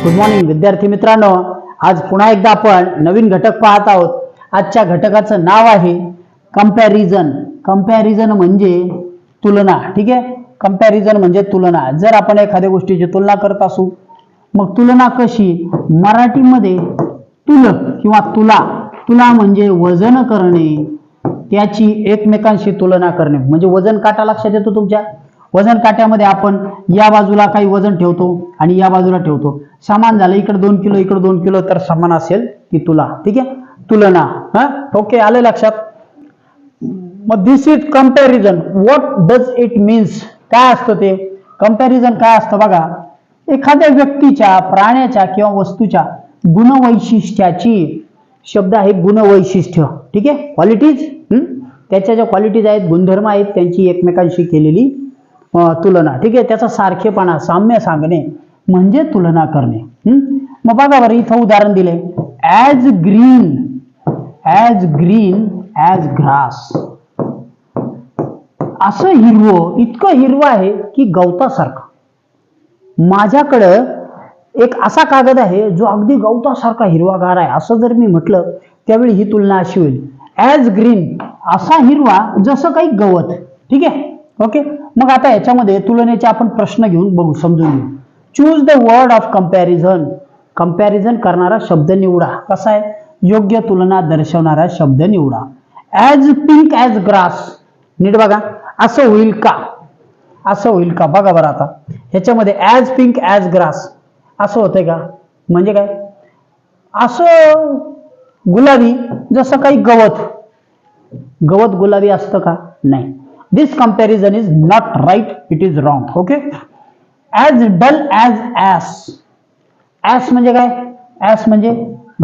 Good morning विद्यार्थी मित्रांनो, आज पुन्हा एकदा आपण नवीन घटक पाहत आहोत. आजच्या घटकाचं नाव आहे कंपॅरिझन. कंपॅरिझन म्हणजे तुलना. ठीक आहे, कंपॅरिझन म्हणजे तुलना. जर आपण एखाद्या गोष्टीची तुलना करत असू, मग तुलना कशी? मराठीमध्ये तुल किंवा तुला. तुला म्हणजे वजन करणे, त्याची एकमेकांशी तुलना करणे. म्हणजे वजन काटा लक्षात येतो तुमच्या. वजन काट्यामध्ये आपण या बाजूला काही वजन ठेवतो आणि या बाजूला ठेवतो. समान झालं, इकडे 2 किलो इकडे 2 किलो, तर समान असेल ती तुला. ठीक आहे, तुलना. ओके, आलं लक्षात. मग this is comparison. What does it means? काय असतं ते कंपॅरिझन? काय असतं बघा, एखाद्या व्यक्तीच्या, प्राण्याच्या किंवा वस्तूच्या गुणवैशिष्ट्याची, शब्द आहे गुणवैशिष्ट्य. ठीक आहे, क्वालिटीज. त्याच्या ज्या क्वालिटीज आहेत, गुणधर्म आहेत, त्यांची एकमेकांशी केलेली तुलना. ठीक आहे, त्याचा सारखेपणा, साम्य सांगणे म्हणजे तुलना करणे. मग बघा बरं, इथं उदाहरण दिले, ॲज ग्रीन ॲज ग्रास. असं हिरवं, इतकं हिरवं आहे की गवतासारखं. माझ्याकडं एक असा कागद आहे जो अगदी गवतासारखा हिरवागार आहे, असं जर मी म्हटलं त्यावेळी ही तुलना अशी होईल. ॲज ग्रीन, असा हिरवा जसं काही गवत. ठीक आहे, ओके. मग आता याच्यामध्ये तुलनेचे आपण प्रश्न घेऊन बघू, समजून घेऊ. Choose the word of comparison. Comparison करणारा शब्द निवडा. कसा आहे? योग्य तुलना दर्शवणारा शब्द निवडा. As pink as grass. नीट बघा, असं होईल का? असं होईल का? बघा बरं आता ह्याच्यामध्ये ॲज पिंक ॲज ग्रास असं होतंय का? म्हणजे काय? असं गुलाबी जसं काही गवत. गवत गुलाबी असतं का? नाही. This comparison is not right, it is wrong. Okay. As dull as ass. Ass म्हणजे काय? ॲस म्हणजे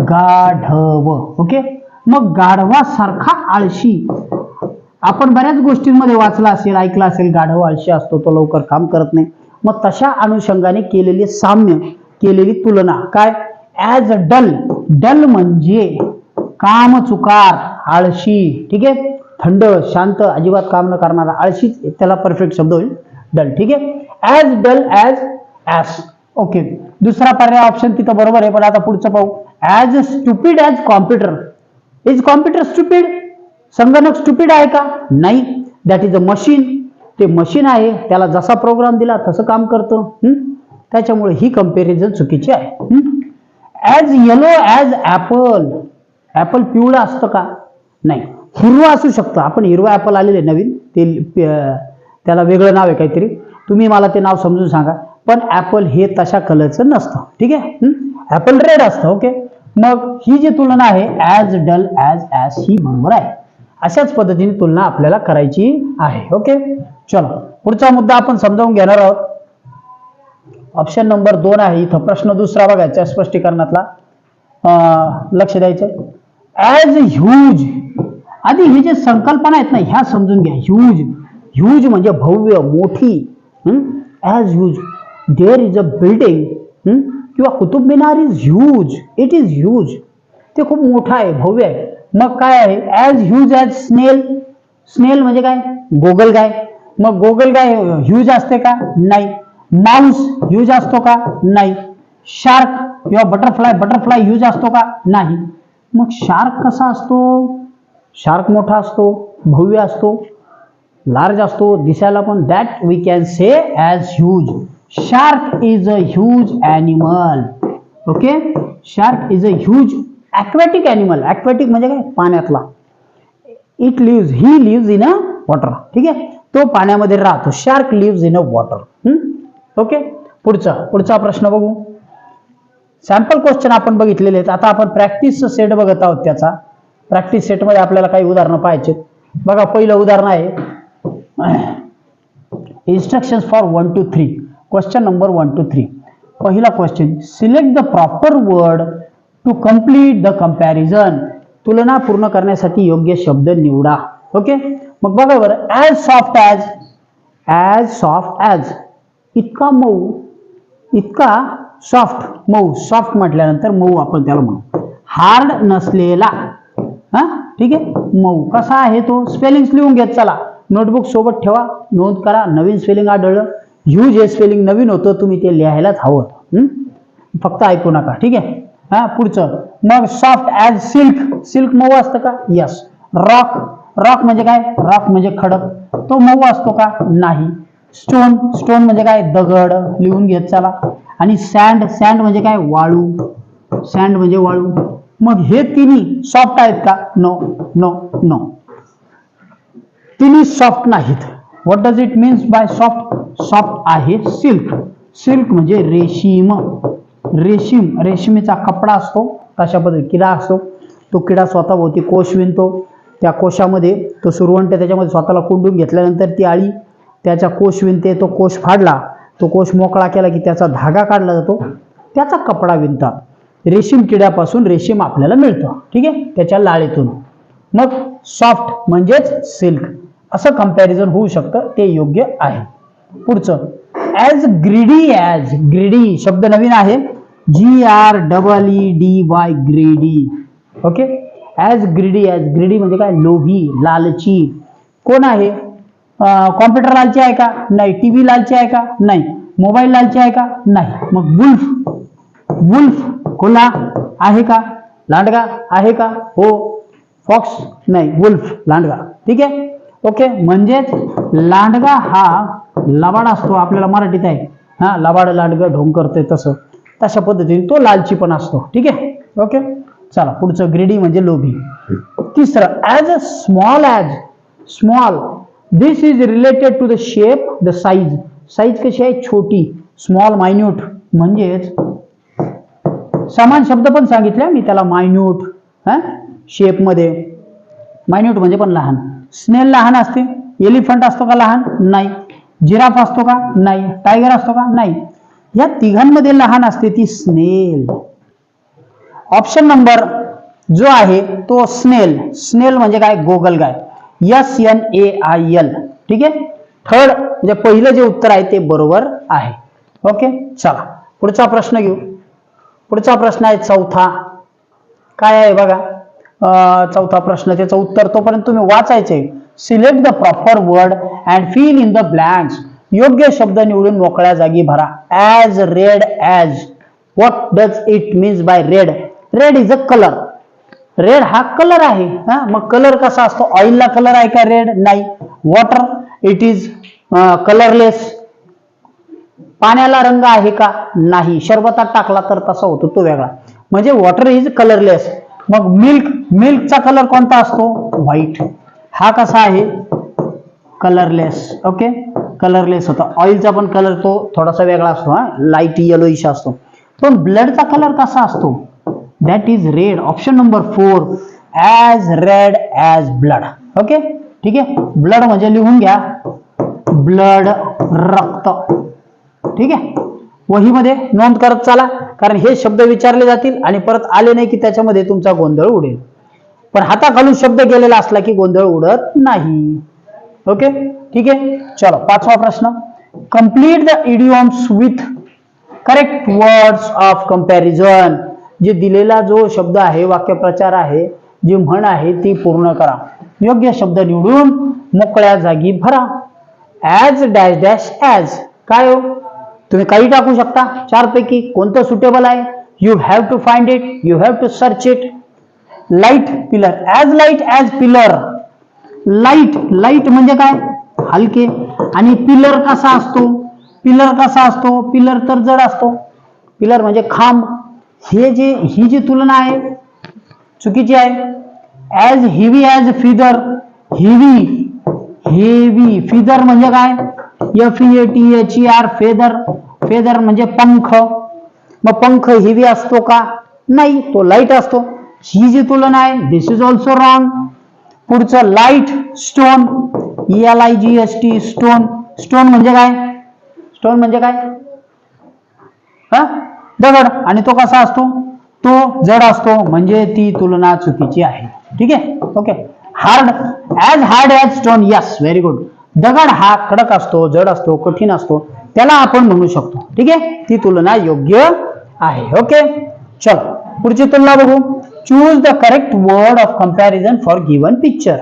गाढव. ओके. मग गाढवासारखा आळशी. आपण बऱ्याच गोष्टींमध्ये वाचला असेल, ऐकला असेल, गाढव आळशी असतो, तो लवकर काम करत नाही. मग तशा अनुषंगाने केलेली साम्य, केलेली तुलना. काय? As dull. डल म्हणजे कामचुकार, आळशी. ठीक आहे, थंड, शांत, अजिबात काम न करणारा आळशी, त्याला परफेक्ट शब्द होईल डल. ठीक आहे, as dull as ass. Okay. दुसरा पर्याय ऑप्शन तिथं बरोबर आहे, पण आता पुढचं पाहू. As stupid as computer. Is computer stupid? संगणक स्टुपिड आहे का? नाही. That is a machine. ते मशीन आहे, त्याला जसा प्रोग्राम दिला तसं काम करतं. त्याच्यामुळे ही कंपॅरिझन चुकीची आहे. As yellow as Apple. Apple पिवळं असतं का? नाही. हिरवा असू शकतं. आपण हिरवा ॲपल आलेले नवीन, ते त्याला वेगळं नाव आहे काहीतरी, तुम्ही मला ते नाव समजून सांगा. पण ॲपल हे तशा कलरचं नसतं. ठीक आहे, ॲपल रेड असतं. ओके. मग ही जी तुलना आहे ॲज डल ॲज ॲस, ही बरोबर आहे. अशाच पद्धतीने तुलना आपल्याला करायची आहे. ओके, चलो पुढचा मुद्दा आपण समजावून घेणार आहोत. ऑप्शन नंबर 2 आहे इथं. प्रश्न दुसरा बघायचा स्पष्टीकरणातला, लक्ष द्यायचं. As huge. आधी हे जे संकल्पना आहेत ना, ह्या समजून घ्या. ह्यूज, ह्यूज म्हणजे भव्य, मोठी. As huge, there is a building किंवा Qutub Minar is huge. It is huge. ते खूप मोठं आहे, भव्य आहे. मग काय आहे? ॲज ह्यूज ॲज स्नेल. स्नेल म्हणजे काय? गोगलगाय. मग गोगलगाय ह्यूज असते का? नाही. माऊस ह्यूज असतो का? नाही. शार्क किंवा बटरफ्लाय ह्यूज असतो का? नाही. मग शार्क कसा असतो? शार्क मोठा असतो, भव्य असतो, लार्ज असतो दिसायला, पण that we can say as huge. Shark is a huge animal. Okay. Shark is a huge aquatic animal. Aquatic म्हणजे काय? पाण्यातला. It lives, he lives in a water. ठीक आहे, तो पाण्यामध्ये राहतो. Shark lives in a water. Okay. पुढचा प्रश्न बघू. सॅम्पल क्वेश्चन आपण बघितलेले आहेत. आता आपण प्रॅक्टिस सेट बघत आहोत. त्याचा प्रॅक्टिस सेटमध्ये आपल्याला काही उदाहरणं पाहायचे. बघा, पहिलं उदाहरण आहे instructions for 1 to 3. Question number 1 to 3. पहिला question, select the proper word to complete the comparison. तुलना पूर्ण करण्यासाठी योग्य शब्द निवडा. ओके. मग बघा बरं, as soft as. As soft as, इतका मऊ, इतका सॉफ्ट. मऊ, सॉफ्ट म्हटल्यानंतर मऊ आपण त्याला म्हणू. हार्ड नसलेला. ठीक आहे, मऊ. कसा आहे तो? स्पेलिंग लिहून घेत चला, नोटबुक सोबत ठेवा, नोंद करा. नवीन स्पेलिंग आढळलं, ह्यूज हे स्पेलिंग नवीन होतं, तुम्ही ते लिहायलाच हवं. फक्त ऐकू नका, ठीक आहे. हा, पुढचं मग सॉफ्ट ॲज सिल्क, सिल्क मऊ असतं का? यस. रॉक, रॉक म्हणजे काय? रॉक म्हणजे खडक, तो मऊ असतो का? नाही. स्टोन, स्टोन म्हणजे काय? दगड, लिहून घेत चला. आणि सँड, सँड म्हणजे काय? वाळू, सँड म्हणजे वाळू. मग हे तिन्ही सॉफ्ट आहेत का? नो नो नो, तिन्ही सॉफ्ट नाहीत. What does it means bye soft? Soft आहे सिल्क, सिल्क म्हणजे रेशीम, रेशीम, रेशमीचा कपडा असतो, तशा पद्धती किडा असतो, तो किडा स्वतःभोवती कोश विणतो, त्या कोशामध्ये तो सुरवंट त्याच्यामध्ये स्वतःला कोंडून घेतल्यानंतर ती आळी त्याचा कोश विणते, तो कोश फाडला, तो कोश मोकळा केला की त्याचा धागा काढला जातो, त्याचा कपडा विणतात. रेशीम किड्यापासून रेशीम आपल्याला मिळतं, ठीक आहे, त्याच्या लाळेतून. मग सॉफ्ट म्हणजेच सिल्क असं कंपॅरिझन होऊ शकतं, ते योग्य आहे. पुढचं ॲज ग्रीडी, ॲज ग्रीडी शब्द नवीन आहे, GREEDY greedy. Okay, as greedy, as greedy म्हणजे काय? लोभी, लालची. कोण आहे? कॉम्प्युटर लालची आहे का? नाही. टीव्ही लालची आहे का? नाही. मोबाईल लालची आहे का? नाही. मग वुल्फ, वुल्फ कोल्हा आहे का? लांडगा आहे का? हो. फॉक्स नाही, वुल्फ लांडगा, ठीक आहे. ओके, म्हणजेच लांडगा हा लबाड असतो, आपल्याला मराठीत आहे, हा, लबाड लांडगा ढोंग करतोय तसं, तशा पद्धतीने तो लालची पण असतो, ठीक आहे. ओके, चला पुढचं ग्रीडी म्हणजे लोभी. तिसरं as a small, as small, this is related to the shape, the size, size कशी आहे? छोटी, स्मॉल मायन्यूट, म्हणजेच समान शब्द पण सांगितले मी त्याला, मायन्यूट, हा, शेप मध्ये मायन्यूट म्हणजे पण लहान. स्नेल लहान असते, एलिफंट असतो का लहान? नाही. जिराफ असतो का? नाही. टायगर असतो का? नाही. या तिघांमध्ये लहान असते ती स्नेल. ऑप्शन नंबर जो आहे तो स्नेल, स्नेल म्हणजे काय? गोगलगाय, SNAIL, ठीक आहे. थर्ड म्हणजे पहिलं जे उत्तर आहे ते बरोबर आहे. ओके, चला पुढचा प्रश्न घेऊ. पुढचा प्रश्न आहे चौथा. काय आहे बघा, चौथा प्रश्न, त्याचं उत्तर तोपर्यंत तुम्ही वाचायचे. Select the proper word and fill in the blanks, योग्य शब्द निवडून मोकळ्या जागी भरा. As red, as, what does it means by red? Red is a colour, red हा कलर आहे. मग कलर कसा असतो? ऑइलला कलर आहे का रेड? नाही. वॉटर इट इज कलरलेस, पाण्याला रंग आहे का? नाही. शरबतात टाकला तर तसा होतो, तो वेगळा, म्हणजे वॉटर इज कलरलेस. मग मिल्क, मिल्कचा कलर कोणता असतो? व्हाईट, हा कसा आहे? कलरलेस. ओके, कलरलेस होता. ऑइलचा पण कलर तो थोडासा वेगळा असतो, हा, लाईट येलोइश असतो. पण ब्लडचा कलर कसा असतो? That is red. Option number 4, as red as blood. Okay, ठीक आहे. ब्लड म्हणजे लिहून घ्या, ब्लड रक्त, ठीक आहे. वहीमध्ये नोंद करत चला, कारण हे शब्द विचारले जातील आणि परत आले नाही की त्याच्यामध्ये तुमचा गोंधळ उडेल. पण हाताखालून शब्द गेलेला असला की गोंधळ उडत नाही. ओके, ठीक आहे. चलो पाचवा प्रश्न, complete the idioms with correct words of comparison. जे दिलेला जो शब्द आहे, वाक्यप्रचार आहे, जी म्हण आहे ती पूर्ण करा. योग्य शब्द निवडून मोकळ्या जागी भरा. ॲज डॅश डॅश ॲज, काय हो? तुम्ही काही टाकू शकता, चारपैकी कोणतं सुटेबल आहे? You have to find it, you have to search it. Light pillar, as light as pillar. Light, light म्हणजे काय? हलके. आणि पिलर कसा असतो? पिलर कसा असतो? पिलर तर जड असतो. पिलर म्हणजे खांब. ही जी तुलना आहे चुकीची आहे. As heavy as feather, heavy, heavy. Feather म्हणजे काय? FEATHER, फेदर, फेदर म्हणजे पंख. मग पंख हेवी असतो का? नाही, तो लाईट असतो. ही जी तुलना आहे, दिस इज ऑल्सो रॉंग. पुढचं light, stone, LIGHT, stone. Stone म्हणजे काय? स्टोन म्हणजे काय? दगड. आणि तो कसा असतो? तो जड असतो, म्हणजे ती तुलना चुकीची आहे. ठीक आहे. Okay. Hard, hard as stone. Yes, very good. दगड हा कडक असतो, जड असतो, कठीण असतो, त्याला आपण म्हणू शकतो. ठीक आहे, ती तुलना योग्य आहे. ओके, चलो पुढची तुलना बघू. Choose the correct word of comparison for given picture.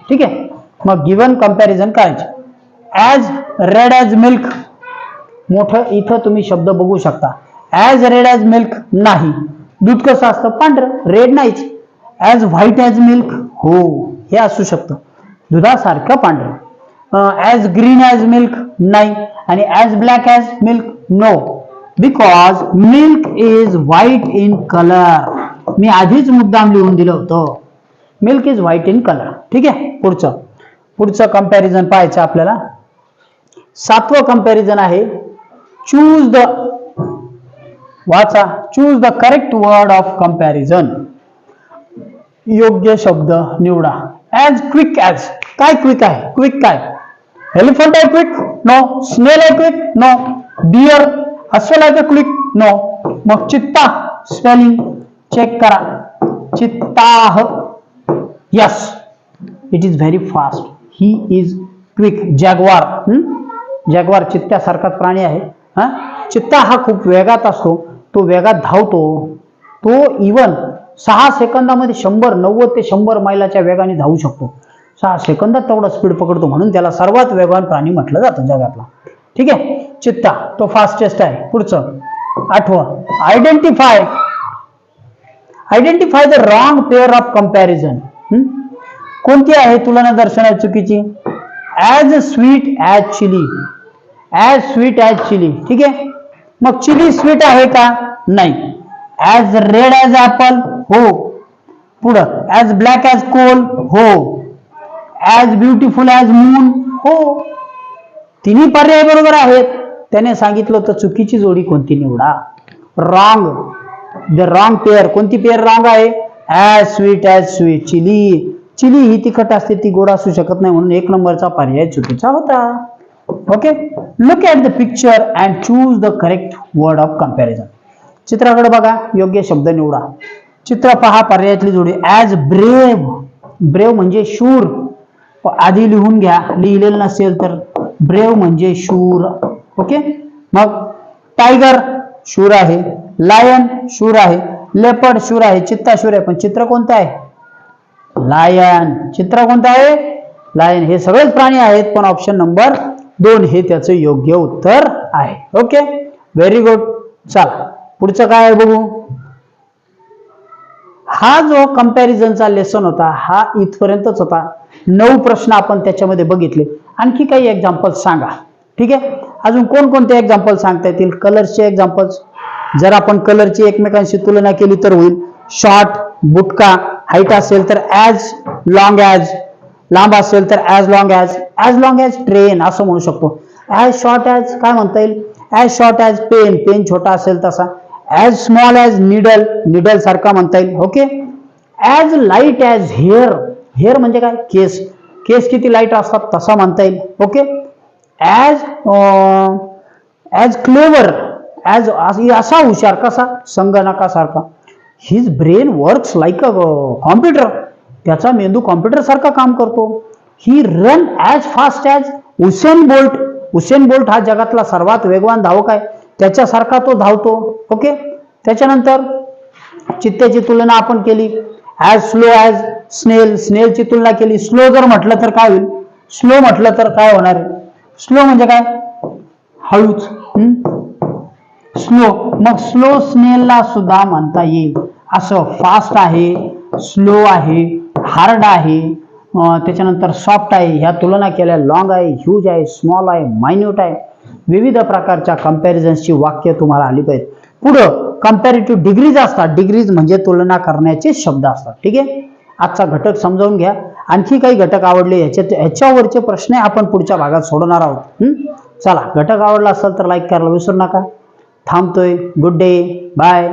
ठीक आहे, मग गिवन कंपॅरिझन करायचे. ॲज रेड ॲज मिल्क, मोठं इथं तुम्ही शब्द बघू शकता. ॲज रेड ॲज मिल्क नाही. दूध कसं असतं? पांढरं, रेड नाहीच. ॲज व्हाईट ॲज मिल्क हो, हे असू शकतं, दुधासारखं पांढरं. ॲज ग्रीन ॲज मिल्क नाही. आणि as black as milk no, because milk is white in colour. मी आधीच मुद्दाम लिहून दिलं होतं, milk is white in colour. ठीक आहे, पुढचं कंपॅरिझन पाहायचं आपल्याला. 7वं कंपॅरिझन आहे चूज द, वाचा, choose the correct word of comparison. योग्य शब्द निवडा. ॲज क्विक ॲज, काय क्विक आहे? क्विक काय? एलिफंट आहे क्विक? नो. स्नेल आहे क्विक? नो. डिअर अस्वल आहे का क्विक? नो. मग चित्ता, स्पेलिंग चेक करा. Cheetah, yes, it is very fast. He is quick. Jaguar, jaguar चित्त्यासारखाच प्राणी आहे. चित्ता हा खूप वेगात असतो, तो वेगात धावतो. तो इवन 6 सेकंदामध्ये 90 ते 100 मैलाच्या वेगाने धावू शकतो. 6 सेकंदात तेवढा स्पीड पकडतो, म्हणून त्याला सर्वात वेगवान प्राणी म्हटलं जातं जगातला. ठीक आहे, चित्ता तो फास्टेस्ट आहे. पुढचं 8वं, identify the wrong pair of comparison. कोणती आहे तुलना दर्शवण्याची चुकीची? As sweet as chilli, as sweet as chilli. ठीक आहे, मग चिली स्वीट आहे का? नाही. ॲज रेड ॲज ॲपल हो. पुढं ॲज ब्लॅक ॲज कोल हो. ॲज ब्युटिफुल ॲज मून हो. तिन्ही पर्याय बरोबर आहेत. त्याने सांगितलं होतं चुकीची जोडी कोणती निवडा. Wrong, the wrong pair. कोणती पेअर रॉंग आहे? As sweet as sweet chilli. Chilli ही तिखट असते, ती गोड असू शकत नाही, म्हणून 1 नंबरचा पर्याय चुकीचा होता. Okay, look at the picture and choose the correct word of comparison. चित्राकडे बघा, योग्य शब्द निवडा. चित्र पहा, पर्यायातली जोडी. ॲज ब्रेव, ब्रेव म्हणजे शूर. आधी लिहून घ्या, लिहिलेलं नसेल तर. ब्रेव म्हणजे शूर. ओके, मग टायगर शूर आहे, लायन शूर आहे, लेपर्ड शूर आहे, चित्ता शूर आहे. पण चित्र कोणतं आहे? लायन. चित्र कोणतं आहे? लायन. हे सगळेच प्राणी आहेत, पण ऑप्शन नंबर 2 हे त्याचं योग्य उत्तर आहे. Okay, very good. चला पुढचं काय आहे बघू. हा जो कंपॅरिझनचा लेसन होता, हा इथपर्यंतच होता. 9 प्रश्न आपण त्याच्यामध्ये बघितले. आणखी काही एक्झाम्पल सांगा. ठीक आहे, अजून कोणकोणते एक्झाम्पल सांगता येतील? कलर्सचे एक्झाम्पल्स. जर आपण कलरची एकमेकांशी तुलना केली तर होईल. शॉर्ट, बुटका. हाईट असेल तर ॲज लॉंग ॲज, लांब असेल तर ॲज लॉंग ॲज ट्रेन असं म्हणू शकतो. ॲज शॉर्ट ॲज काय म्हणता येईल? As short as pen, pen छोटा असेल तसा. As small as needle, needle सारखा म्हणता येईल. Okay, as light as hair, hair म्हणजे काय? केस, केस किती लाईट असतात तसा म्हणता येईल. ओके, ॲज क्लेवर, ॲज असा हुशार कसा? संगणकासारखा. His brain works like a computer, त्याचा मेंदू कॉम्प्युटर सारखा काम करतो. He run as fast as Usain Bolt, Usain Bolt हा जगातला सर्वात वेगवान धावक आहे, त्याच्यासारखा तो धावतो. ओके, त्याच्यानंतर चित्त्याची तुलना आपण केली. ॲज स्लो ॲज स्नेल, स्नेलची तुलना केली. स्लो जर म्हटलं तर काय होईल? स्लो म्हटलं तर काय होणार? स्लो म्हणजे काय? हळूच. स्लो, मग स्लो स्नेलला सुद्धा म्हणता येईल. असं फास्ट आहे, स्लो आहे, हार्ड आहे, त्याच्यानंतर सॉफ्ट आहे. ह्या तुलना केल्या. लॉंग आहे, ह्यूज आहे, स्मॉल आहे, मायन्यूट आहे. विविध प्रकारच्या कंपॅरिझन्सची वाक्य तुम्हाला आली पाहिजेत. पुढं कंपॅरेटिव्ह डिग्रीज असतात. डिग्रीज म्हणजे तुलना करण्याचे शब्द असतात. ठीक आहे, आजचा घटक समजावून घ्या. आणखी काही घटक आवडले ह्याच्यावरचे प्रश्न आपण पुढच्या भागात सोडवणार आहोत. चला, घटक आवडला असेल तर लाईक करायला विसरू नका. थांबतोय. Good day, bye.